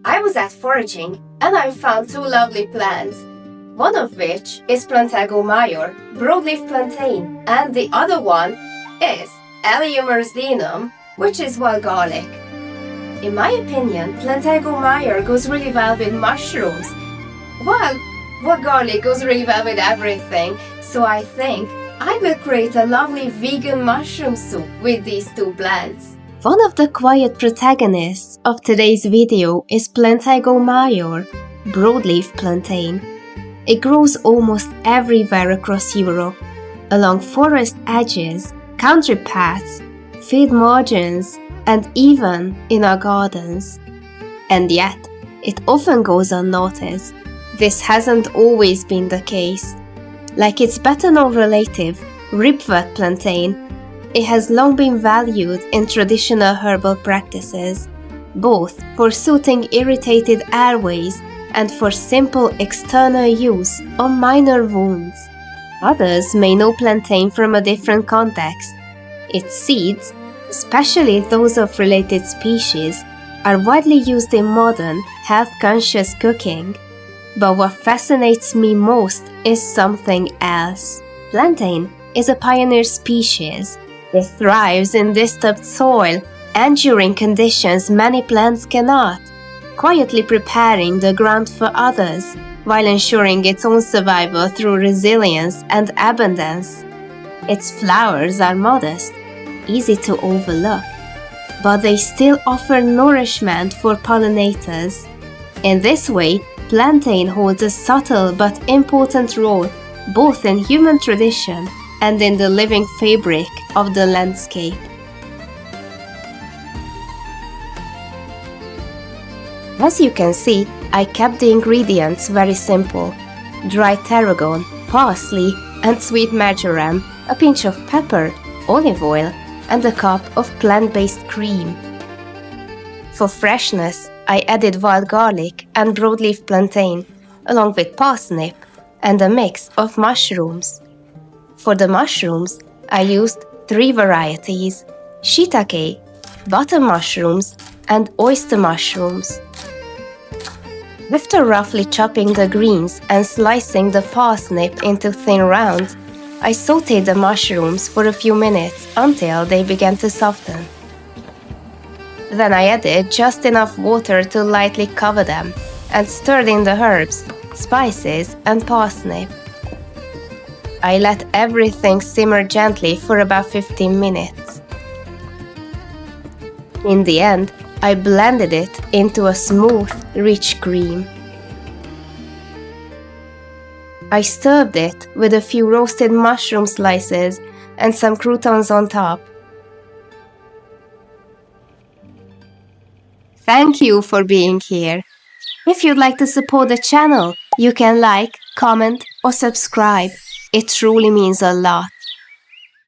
I was at Foraging and I found two lovely plants, one of which is Plantain major, broadleaf plantain, and the other one is Allium, which is wild garlic. In my opinion, Plantain major goes really well with mushrooms, while wild garlic goes really well with everything, so I think I will create a lovely vegan mushroom soup with these two plants. One of the quiet protagonists of today's video is Plantain major, broadleaf plantain. It grows almost everywhere across Europe, along forest edges, country paths, field margins, and even in our gardens. And yet, it often goes unnoticed. This hasn't always been the case. Like its better-known relative, ribwort plantain, it has long been valued in traditional herbal practices, both for soothing irritated airways and for simple external use on minor wounds. Others may know plantain from a different context. Its seeds, especially those of related species, are widely used in modern, health-conscious cooking. But what fascinates me most is something else. Plantain is a pioneer species. It thrives in disturbed soil and during conditions many plants cannot, quietly preparing the ground for others while ensuring its own survival through resilience and abundance. Its flowers are modest, easy to overlook, but they still offer nourishment for pollinators. In this way, plantain holds a subtle but important role both in human tradition and in the living fabric of the landscape. As you can see, I kept the ingredients very simple: dried tarragon, parsley, and sweet marjoram, a pinch of pepper, olive oil, and a cup of plant-based cream. For freshness, I added wild garlic and broadleaf plantain, along with parsnip and a mix of mushrooms. For the mushrooms, I used 3 varieties: shiitake, button mushrooms, and oyster mushrooms. After roughly chopping the greens and slicing the parsnip into thin rounds, I sautéed the mushrooms for a few minutes until they began to soften. Then I added just enough water to lightly cover them and stirred in the herbs, spices, and parsnip. I let everything simmer gently for about 15 minutes. In the end, I blended it into a smooth, rich cream. I served it with a few roasted mushroom slices and some croutons on top. Thank you for being here. If you'd like to support the channel, you can like, comment, or subscribe. It truly means a lot.